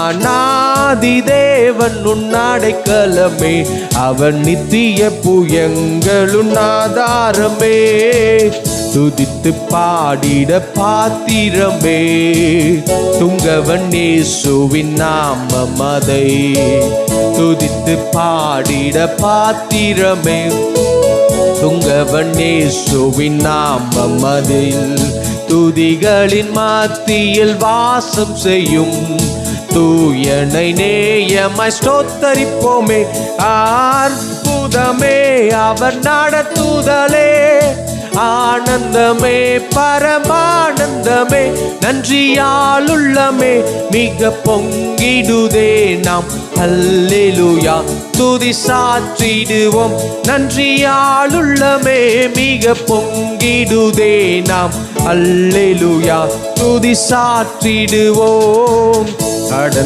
அநாதி தேவன் உன்னாடைக்கலமே, அவன் நித்திய புயங்களுன் ஆதாரமே. துதித்து பாடிட பாத்திரமே, துங்கவன் இயேசுவின் நாமம் அதை. துதித்து பாடிட பாத்திரமே, துங்கவன் இயேசுவின் நாமம் அதில். துதிகளின் மத்தியில் வாசம் செய்யும் தூயனை நேயமாய் ஸ்தோத்தரிப்போமே. அற்புதமே அவர் நடத்துதலே, ஆனந்தமே பரமானந்தமே. நன்றியால் உள்ளமே மிக பொங்கிடுதே நாம் அல்லேலூயா துதி சாற்றிடுவோம். நன்றியால் உள்ளமே மிக பொங்கிடுதே நாம் அல்லேலூயா துதி சாற்றிடுவோம்.